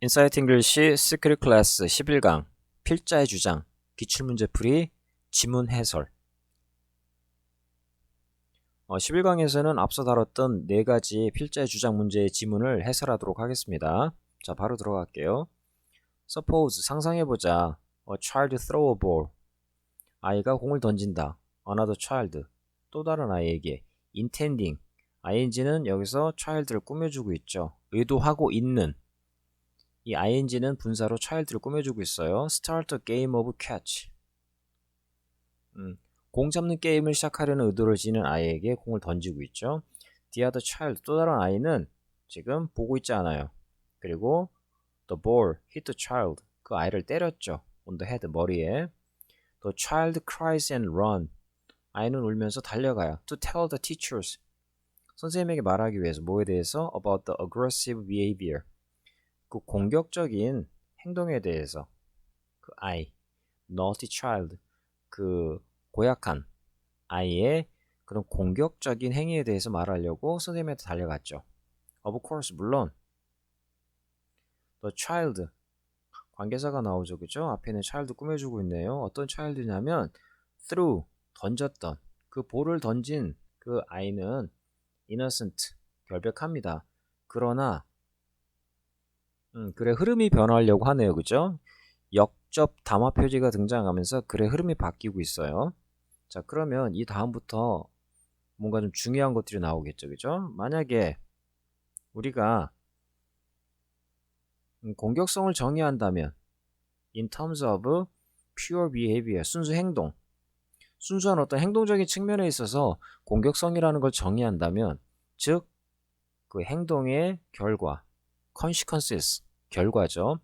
인사이트 잉글리시 시크릿 클래스 11강 필자의 주장 기출문제풀이 지문 해설 11강에서는 앞서 다뤘던 4가지 필자의 주장 문제의 지문을 해설하도록 하겠습니다. 자, 바로 들어갈게요. Suppose 상상해보자. A child throw a ball. 아이가 공을 던진다. Another child. 또 다른 아이에게. Intending. ing는 여기서 child를 꾸며주고 있죠. 의도하고 있는. 이 ing는 분사로 child를 꾸며주고 있어요. Start a game of catch. 공 잡는 게임을 시작하려는 의도를 지닌 아이에게 공을 던지고 있죠. The other child, 또 다른 아이는 지금 보고 있지 않아요. 그리고 the ball hit the child, 그 아이를 때렸죠. on the head, 머리에. The child cries and run. 아이는 울면서 달려가요. To tell the teachers, 선생님에게 말하기 위해서 뭐에 대해서? About the aggressive behavior, 그 공격적인 행동에 대해서. 그 아이, naughty child, 그 고약한 아이의 그런 공격적인 행위에 대해서 말하려고 선생님한테 달려갔죠. Of course, 물론. The child, 관계사가 나오죠, 그죠? 앞에는 child 꾸며주고 있네요. 어떤 child냐면 threw, 던졌던, 그 볼을 던진 그 아이는 innocent, 결백합니다. 그러나 글의 흐름이 변화하려고 하네요, 그죠? 역접 담화 표지가 등장하면서 글의 흐름이 바뀌고 있어요. 자, 그러면 이 다음부터 뭔가 좀 중요한 것들이 나오겠죠, 그죠? 만약에 우리가 공격성을 정의한다면 in terms of pure behavior, 순수 행동, 순수한 어떤 행동적인 측면에 있어서 공격성이라는 걸 정의한다면, 즉 그 행동의 결과, consequences, 결과죠.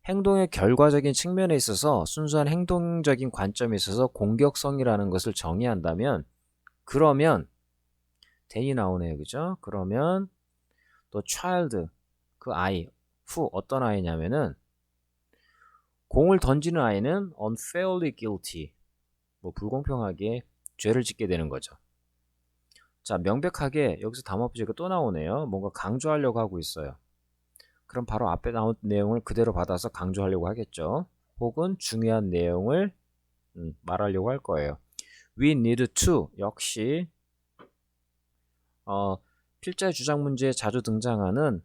행동의 결과적인 측면에 있어서 순수한 행동적인 관점에 있어서 공격성이라는 것을 정의한다면, 그러면 then이 나오네요, 그죠? 그러면 또 child, 그 아이, who, 어떤 아이냐면은 공을 던지는 아이는 unfairly guilty, 뭐 불공평하게 죄를 짓게 되는 거죠. 자, 명백하게 여기서 담화 부제가 또 나오네요. 뭔가 강조하려고 하고 있어요. 그럼 바로 앞에 나온 내용을 그대로 받아서 강조하려고 하겠죠. 혹은 중요한 내용을 말하려고 할 거예요. We need to, 역시 필자의 주장 문제에 자주 등장하는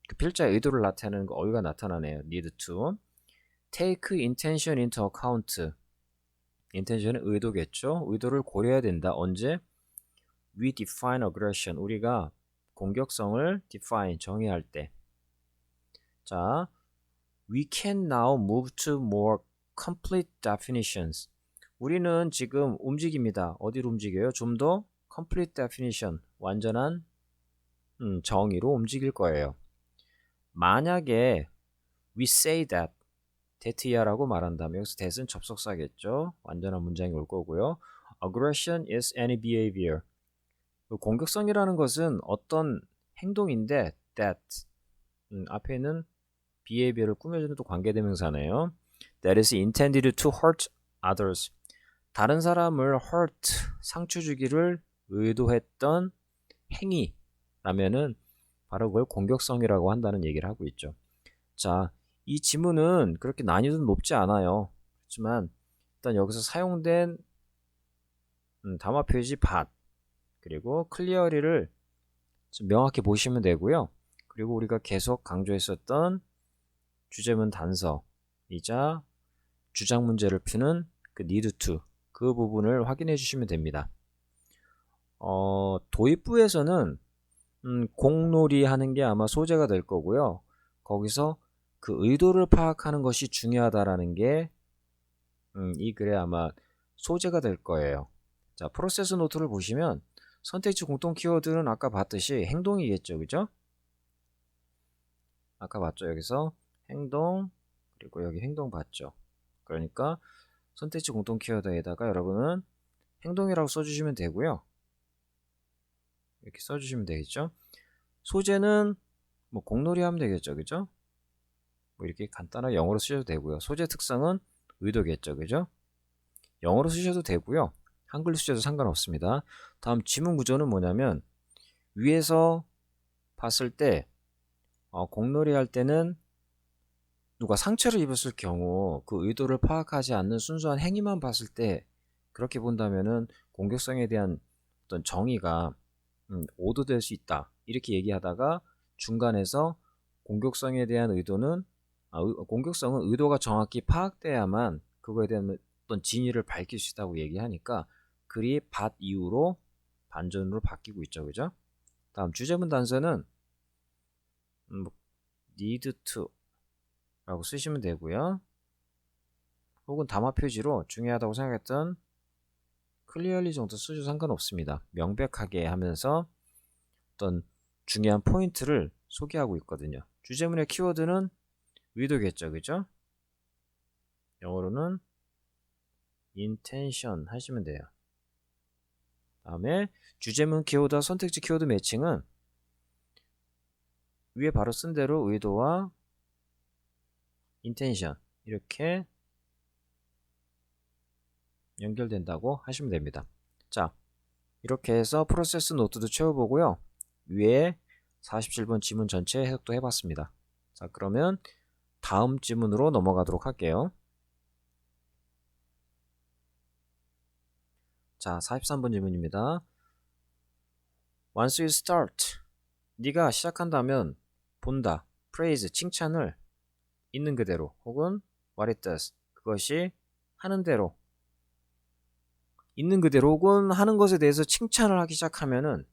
그 필자의 의도를 나타내는 그 어휘가 나타나네요. need to take intention into account. intention은 의도겠죠. 의도를 고려해야 된다. 언제? We define aggression. 우리가 공격성을 define, 정의할 때. 자, we can now move to more complete definitions. 우리는 지금 움직입니다. 어디로 움직여요? 좀 더 complete definition, 완전한 정의로 움직일 거예요. 만약에 we say that, that이야라고 말한다면 여기서 that은 접속사겠죠. 완전한 문장이 올 거고요. Aggression is any behavior. 공격성이라는 것은 어떤 행동인데 that, 앞에는 behavior를 꾸며주는 또 관계대명사네요. That is intended to hurt others. 다른 사람을 hurt, 상처 주기를 의도했던 행위라면은 바로 그걸 공격성이라고 한다는 얘기를 하고 있죠. 자, 이 지문은 그렇게 난이도는 높지 않아요. 그렇지만 일단 여기서 사용된 담화 표시 but, 그리고 clearly를 좀 명확히 보시면 되고요. 그리고 우리가 계속 강조했었던 주제문 단서이자 주장 문제를 푸는 그 need to, 그 부분을 확인해 주시면 됩니다. 도입부에서는 공놀이 하는 게 아마 소재가 될 거고요. 거기서 그 의도를 파악하는 것이 중요하다라는 게 이 글에 아마 소재가 될 거예요. 자, 프로세스 노트를 보시면 선택지 공통 키워드는 아까 봤듯이 행동이겠죠, 그죠? 아까 봤죠, 여기서 행동, 그리고 여기 행동 봤죠. 그러니까 선택지 공통 키워드에다가 여러분은 행동이라고 써주시면 되고요. 이렇게 써주시면 되겠죠. 소재는 뭐 공놀이 하면 되겠죠, 그죠? 뭐 이렇게 간단하게 영어로 쓰셔도 되고요. 소재 특성은 의도겠죠, 그죠? 영어로 쓰셔도 되고요. 한글로 쓰셔도 상관없습니다. 다음 지문 구조는 뭐냐면 위에서 봤을 때 공놀이 할 때는 누가 상처를 입었을 경우 그 의도를 파악하지 않는 순수한 행위만 봤을 때 그렇게 본다면은 공격성에 대한 어떤 정의가 오도될 수 있다. 이렇게 얘기하다가 중간에서 공격성에 대한 의도는 공격성은 의도가 정확히 파악돼야만 그거에 대한 어떤 진위를 밝힐 수 있다고 얘기하니까 글이 but 이후로 반전으로 바뀌고 있죠. 그죠? 다음 주제문 단서는 need to 라고 쓰시면 되고요. 혹은 담화 표지로 중요하다고 생각했던 clearly 정도 쓰셔도 상관없습니다. 명백하게 하면서 어떤 중요한 포인트를 소개하고 있거든요. 주제문의 키워드는 의도겠죠. 그죠? 영어로는 intention 하시면 돼요. 다음에 주제문 키워드와 선택지 키워드 매칭은 위에 바로 쓴 대로 의도와 intention 이렇게 연결된다고 하시면 됩니다. 자, 이렇게 해서 프로세스 노트도 채워보고요. 위에 47번 지문 전체 해석도 해봤습니다. 자, 그러면 다음 지문으로 넘어가도록 할게요. 자, 43번 질문입니다. Once you start, 네가 시작한다면 본다, praise, 칭찬을 있는 그대로 혹은 what it does, 그것이 하는 대로 있는 그대로 혹은 하는 것에 대해서 칭찬을 하기 시작하면은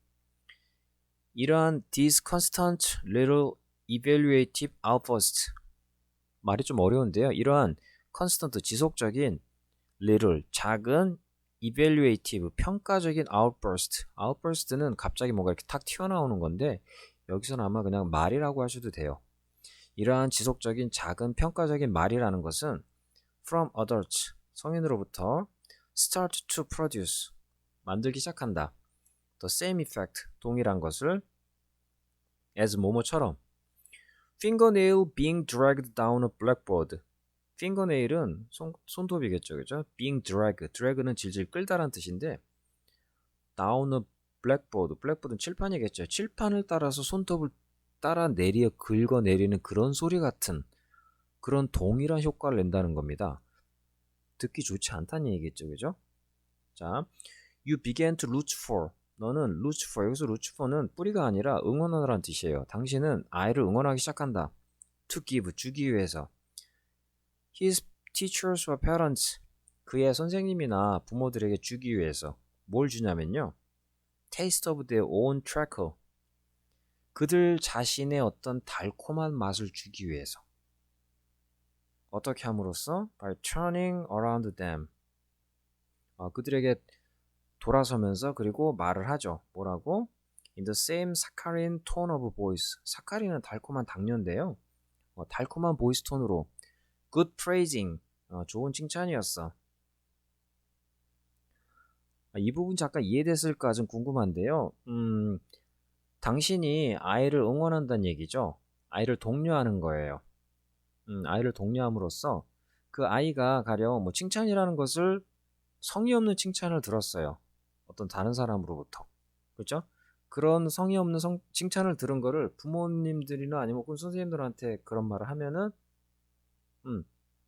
이러한 these constant little evaluative outbursts, 말이 좀 어려운데요. 이러한 constant, 지속적인 little, 작은 evaluative, 평가적인 outburst는 갑자기 뭔가 이렇게 탁 튀어나오는 건데 여기서는 아마 그냥 말이라고 하셔도 돼요. 이러한 지속적인 작은 평가적인 말이라는 것은 from adults, 성인으로부터 start to produce, 만들기 시작한다. the same effect, 동일한 것을 as 뭐뭐처럼 fingernail being dragged down a blackboard, fingernail은 손톱이겠죠. 그죠? being drag는 질질 끌다란 뜻인데 down a blackboard는 칠판이겠죠. 칠판을 따라서 손톱을 따라 긁어내리는 그런 소리 같은 그런 동일한 효과를 낸다는 겁니다. 듣기 좋지 않다는 얘기겠죠. 그죠? 자, you began to root for, 너는 root for, 여기서 root for는 뿌리가 아니라 응원하라는 뜻이에요. 당신은 아이를 응원하기 시작한다. to give, 주기 위해서. his teachers or parents, 그의 선생님이나 부모들에게 주기 위해서. 뭘 주냐면요, taste of their own tobacco, 그들 자신의 어떤 달콤한 맛을 주기 위해서. 어떻게 함으로써? by turning around them, 그들에게 돌아서면서 그리고 말을 하죠. 뭐라고? in the same saccharine tone of voice, 사카린은 달콤한 당뇨인데요. 달콤한 보이스 톤으로 good praising, 좋은 칭찬이었어. 이 부분 잠깐 이해됐을까 좀 궁금한데요. 당신이 아이를 응원한다는 얘기죠. 아이를 독려하는 거예요. 아이를 독려함으로써 그 아이가 가령 뭐 칭찬이라는 것을 성의 없는 칭찬을 들었어요. 어떤 다른 사람으로부터. 그렇죠? 그런 성의 없는 칭찬을 들은 거를 부모님들이나 아니면 혹은 선생님들한테 그런 말을 하면은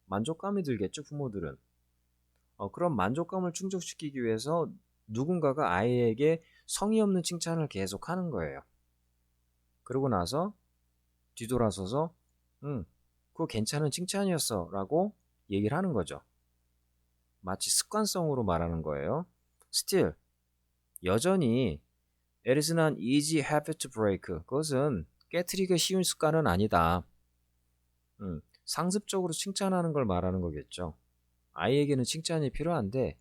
만족감이 들겠죠, 부모들은. 그런 만족감을 충족시키기 위해서 누군가가 아이에게 성의 없는 칭찬을 계속 하는 거예요. 그러고 나서 뒤돌아서서 그거 괜찮은 칭찬이었어 라고 얘기를 하는 거죠. 마치 습관성으로 말하는 거예요. Still, 여전히 it is not easy habit to break, 그것은 깨트리기가 쉬운 습관은 아니다. 상습적으로 칭찬하는 걸 말하는 거겠죠. 아이에게는 칭찬이 필요한데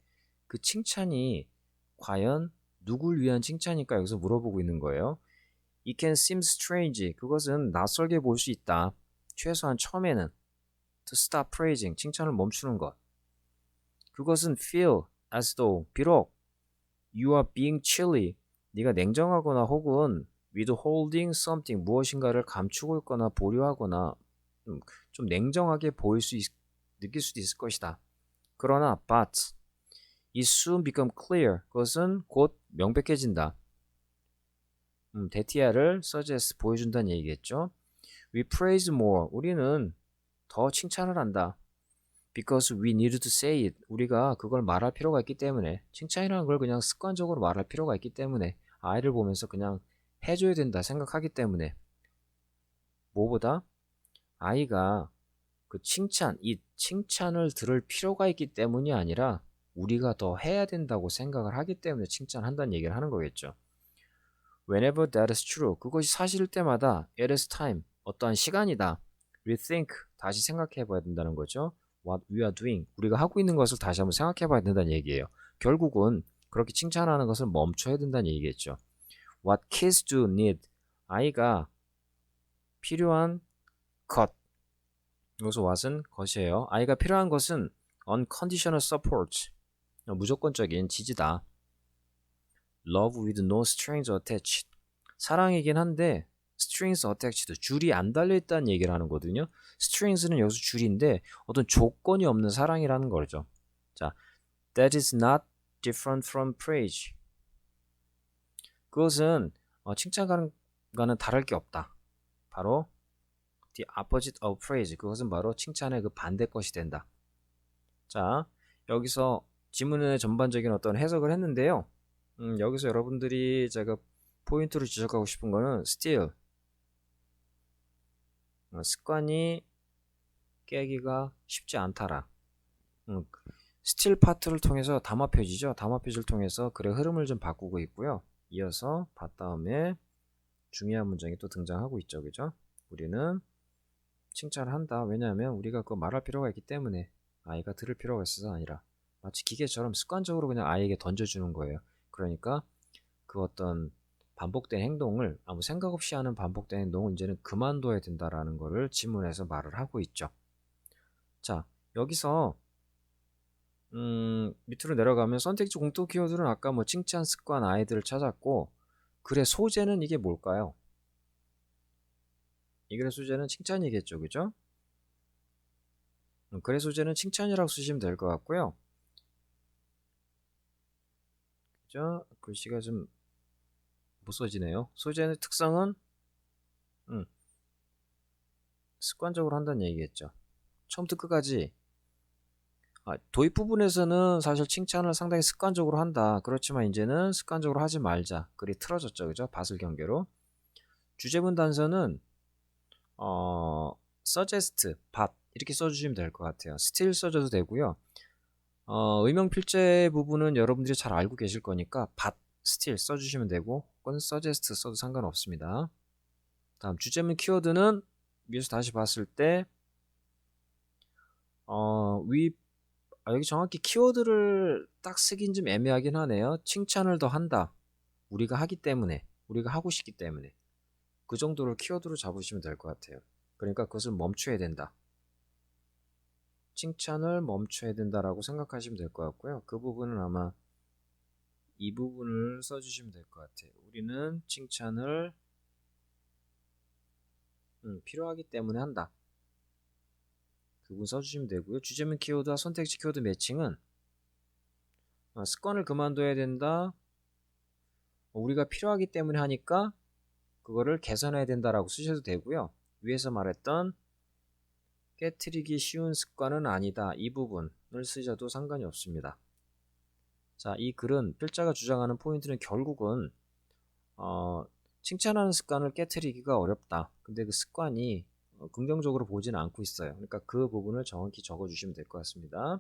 그 칭찬이 과연 누굴 위한 칭찬일까 여기서 물어보고 있는 거예요. It can seem strange, 그것은 낯설게 보일 수 있다. 최소한 처음에는 to stop praising, 칭찬을 멈추는 것. 그것은 feel as though, 비록 you are being chilly, 네가 냉정하거나 혹은 withholding something, 무엇인가를 감추고 있거나 보류하거나 좀 냉정하게 느낄 수도 있을 것이다. 그러나 but it soon become clear, 그것은 곧 명백해진다. 대티아를 suggest, 보여준다는 얘기겠죠. We praise more. 우리는 더 칭찬을 한다. Because we need to say it. 우리가 그걸 말할 필요가 있기 때문에. 칭찬이라는 걸 그냥 습관적으로 말할 필요가 있기 때문에. 아이를 보면서 그냥 해줘야 된다 생각하기 때문에. 뭐보다 아이가 그 이 칭찬을 들을 필요가 있기 때문이 아니라 우리가 더 해야 된다고 생각을 하기 때문에 칭찬한다는 얘기를 하는 거겠죠. Whenever that is true. 그것이 사실일 때마다 it is time. 어떠한 시간이다. Rethink. 다시 생각해 봐야 된다는 거죠. What we are doing. 우리가 하고 있는 것을 다시 한번 생각해 봐야 된다는 얘기예요. 결국은 그렇게 칭찬하는 것을 멈춰야 된다는 얘기겠죠. What kids do need. 아이가 필요한 것. 여기서 what은 것이에요. 아이가 필요한 것은 unconditional support. 무조건적인 지지다. Love with no strings attached. 사랑이긴 한데 strings attached. 줄이 안 달려있다는 얘기를 하는 거거든요. strings는 여기서 줄인데 어떤 조건이 없는 사랑이라는 거죠. 자, that is not different from praise. 그것은 칭찬과는 다를 게 없다. 바로 the opposite of praise. 그것은 바로 칭찬의 그 반대 것이 된다. 자, 여기서 지문의 전반적인 어떤 해석을 했는데요. 여기서 여러분들이 제가 포인트로 지적하고 싶은 거는 still. 습관이 깨기가 쉽지 않다라. still 파트를 통해서 담화 표지죠. 담화 표지를 통해서 글의 흐름을 좀 바꾸고 있고요. 이어서 다음에 중요한 문장이 또 등장하고 있죠. 그죠? 우리는 칭찬을 한다. 왜냐하면 우리가 그거 말할 필요가 있기 때문에 아이가 들을 필요가 있어서 아니라 마치 기계처럼 습관적으로 그냥 아이에게 던져주는 거예요. 그러니까 그 어떤 반복된 행동을 아무 생각 없이 하는 반복된 행동을 이제는 그만둬야 된다라는 거를 지문에서 말을 하고 있죠. 자, 여기서 밑으로 내려가면 선택지 공통 키워드는 아까 뭐 칭찬 습관 아이들을 찾았고 글의 소재는 이게 뭘까요? 이 글의 소재는 칭찬이겠죠. 그죠? 글의 소재는 칭찬이라고 쓰시면 될 것 같고요. 그죠? 글씨가 좀 못 써지네요. 소재의 특성은 습관적으로 한다는 얘기겠죠. 처음부터 끝까지 도입 부분에서는 사실 칭찬을 상당히 습관적으로 한다. 그렇지만 이제는 습관적으로 하지 말자. 글이 틀어졌죠. 그죠? 밭을 경계로. 주제문 단서는 suggest, 밭 이렇게 써주시면 될 것 같아요. still 써줘도 되고요. 의명 필재 부분은 여러분들이 잘 알고 계실 거니까 밭, still 써주시면 되고 혹은 suggest 써도 상관없습니다. 다음 주제문 키워드는 위에서 다시 봤을 때 여기 정확히 키워드를 딱 쓰긴 좀 애매하긴 하네요. 칭찬을 더 한다. 우리가 하기 때문에, 우리가 하고 싶기 때문에 그 정도를 키워드로 잡으시면 될 것 같아요. 그러니까 그것을 멈춰야 된다. 칭찬을 멈춰야 된다라고 생각하시면 될 것 같고요. 그 부분은 아마 이 부분을 써주시면 될 것 같아요. 우리는 칭찬을 필요하기 때문에 한다. 그 부분 써주시면 되고요. 주제문 키워드와 선택지 키워드 매칭은 습관을 그만둬야 된다. 우리가 필요하기 때문에 하니까 그거를 개선해야 된다라고 쓰셔도 되고요. 위에서 말했던 깨트리기 쉬운 습관은 아니다. 이 부분을 쓰셔도 상관이 없습니다. 자, 이 글은 필자가 주장하는 포인트는 결국은 칭찬하는 습관을 깨트리기가 어렵다. 근데 그 습관이 긍정적으로 보지는 않고 있어요. 그러니까 그 부분을 정확히 적어주시면 될 것 같습니다.